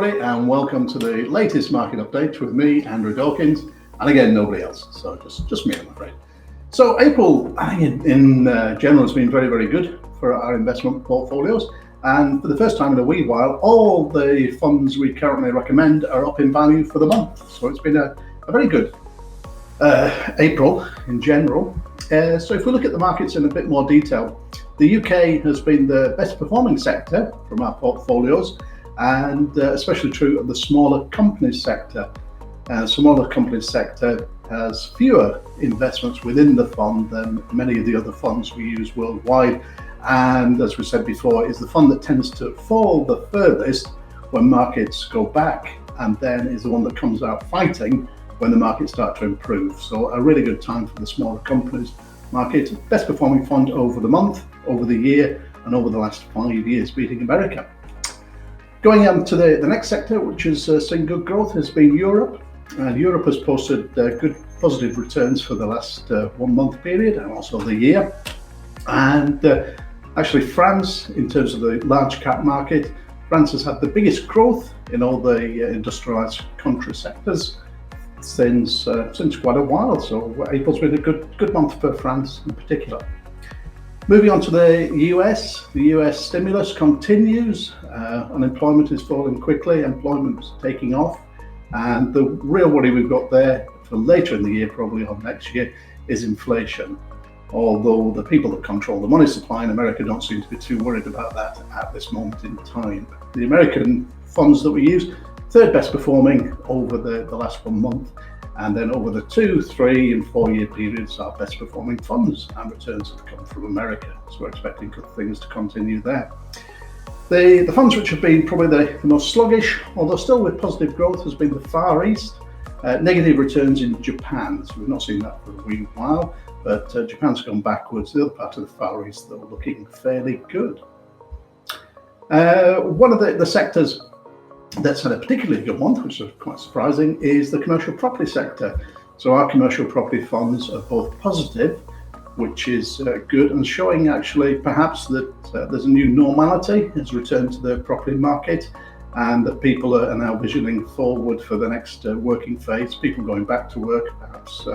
everybody, and welcome to the latest market update with me, Andrew Dawkins, and again, nobody else, so just me, I'm afraid. So April, I think in general, has been very, very good for our investment portfolios, and for the first time in a wee while, all the funds we currently recommend are up in value for the month. So it's been a very good April in general. So if we look at the markets in a bit more detail, the UK has been the best performing sector from our portfolios, and especially true of the smaller companies sector. Smaller companies sector has fewer investments within the fund than many of the other funds we use worldwide, and as we said before, is the fund that tends to fall the furthest when markets go back, and then is the one that comes out fighting when the markets start to improve. So a really good time for the smaller companies market. Best performing fund over the month, over the year, and over the last 5 years, beating America. Going on to the next sector, which has seen good growth, has been Europe. And Europe has posted good positive returns for the last 1 month period and also the year. And actually France, in terms of the large cap market, France has had the biggest growth in all the industrialized country sectors since quite a while. So April's been a good month for France in particular. Moving on to the US stimulus continues. Unemployment is falling quickly, employment's taking off, and the real worry we've got there for later in the year, probably on next year, is inflation. Although the people that control the money supply in America don't seem to be too worried about that at this moment in time. The American funds that we use, third best performing over the last 1 month, and then over the 2, 3 and 4 year periods, our best performing funds and returns have come from America. So we're expecting good things to continue there. The funds which have been probably the most sluggish, although still with positive growth, has been the Far East. Negative returns in Japan, so we've not seen that for a wee while, but Japan's gone backwards. The other part of the Far East, though, looking fairly good. One of the sectors that's had a particularly good month, which is quite surprising, is the commercial property sector. So our commercial property funds are both positive, which is good, and showing actually perhaps that there's a new normality has returned to the property market, and that people are now visioning forward for the next working phase, people going back to work perhaps,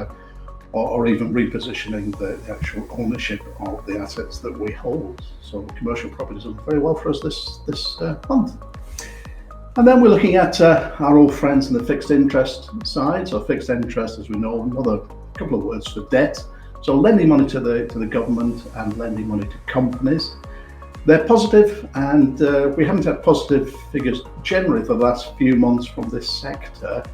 or even repositioning the actual ownership of the assets that we hold. So commercial properties are very well for us this month. And then we're looking at our old friends in the fixed interest side. So fixed interest, as we know, another couple of words for debt. So lending money to the government and lending money to companies. They're positive, and we haven't had positive figures generally for the last few months from this sector,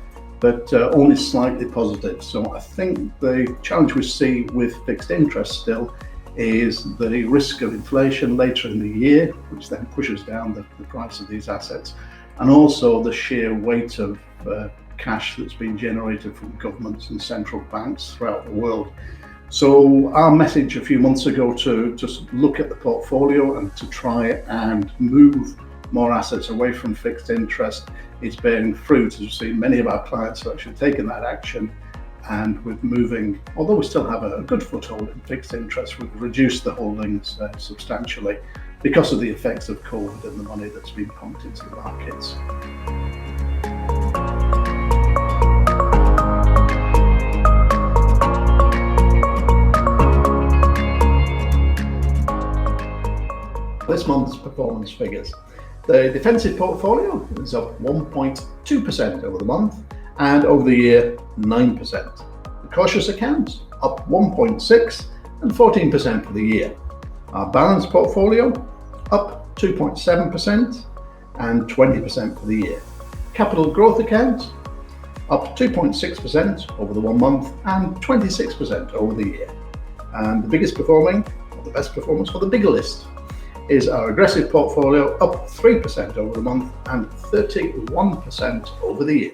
but only slightly positive. So I think the challenge we see with fixed interest still is the risk of inflation later in the year, which then pushes down the price of these assets, and also the sheer weight of cash that's been generated from governments and central banks throughout the world. So our message a few months ago to just look at the portfolio and to try and move more assets away from fixed interest is bearing fruit. As you see, many of our clients have actually taken that action, and with moving, although we still have a good foothold in fixed interest, we've reduced the holdings substantially because of the effects of COVID and the money that's been pumped into the markets. This month's performance figures. The defensive portfolio is up 1.2% over the month, and over the year 9%. The cautious accounts up 1.6% and 14% for the year. Our balanced portfolio up 2.7% and 20% for the year. Capital growth accounts up 2.6% over the 1 month and 26% over the year. And the biggest performing, or the best performance for the bigger list, is our aggressive portfolio, up 3% over the month and 31% over the year.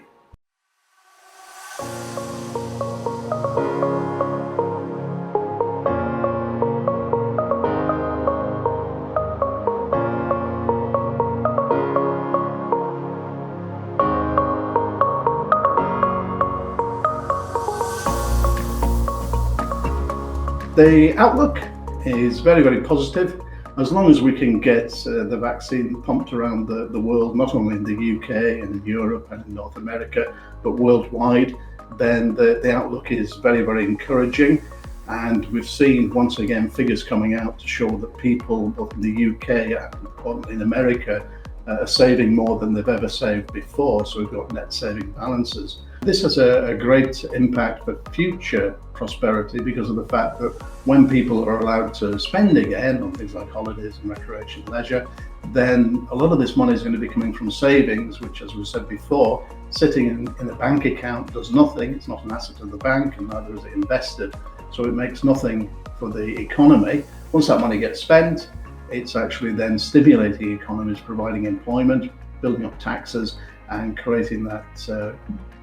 The outlook is very, very positive. as long as we can get the vaccine pumped around the world, not only in the UK and in Europe and in North America, but worldwide, then the outlook is very, very encouraging. And we've seen, once again, figures coming out to show that people, both in the UK and importantly in America, are saving more than they've ever saved before. So we've got net saving balances. This has a great impact for future prosperity because of the fact that when people are allowed to spend again on things like holidays and recreation and leisure, then a lot of this money is going to be coming from savings, which, as we said before, sitting in a bank account does nothing. It's not an asset of the bank, and neither is it invested. So it makes nothing for the economy. Once that money gets spent, it's actually then stimulating economies, providing employment, building up taxes, and creating that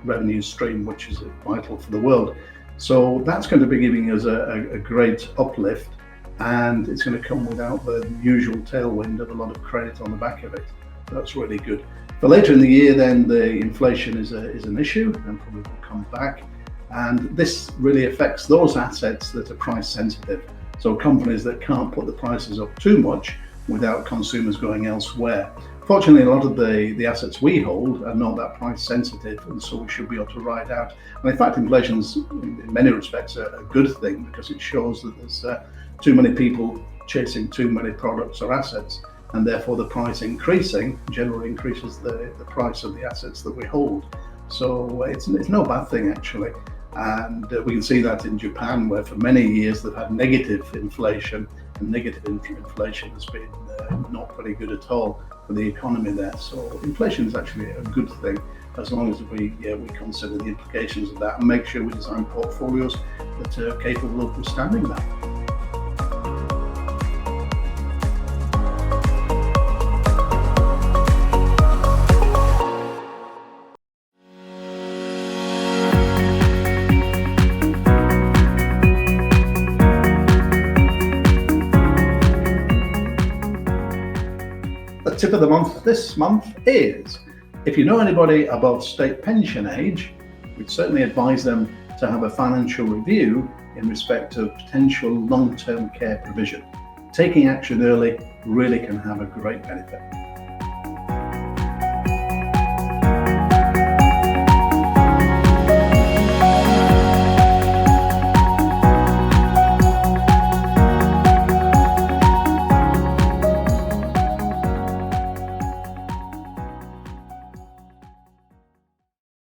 revenue stream, which is vital for the world. So that's going to be giving us a great uplift, and it's going to come without the usual tailwind of a lot of credit on the back of it. That's really good. For later in the year, then the inflation is an issue, and probably will come back. And this really affects those assets that are price sensitive. So companies that can't put the prices up too much without consumers going elsewhere. Fortunately, a lot of the assets we hold are not that price sensitive, and so we should be able to ride out. And in fact, inflation's in many respects a good thing, because it shows that there's too many people chasing too many products or assets, and therefore the price increasing generally increases the price of the assets that we hold. So it's no bad thing, actually. And we can see that in Japan, where for many years they've had negative inflation, and negative inflation has been not very good at all for the economy there. So inflation is actually a good thing, as long as we consider the implications of that and make sure we design portfolios that are capable of withstanding that. The tip of the month this month is, if you know anybody above state pension age, we'd certainly advise them to have a financial review in respect of potential long-term care provision. Taking action early really can have a great benefit.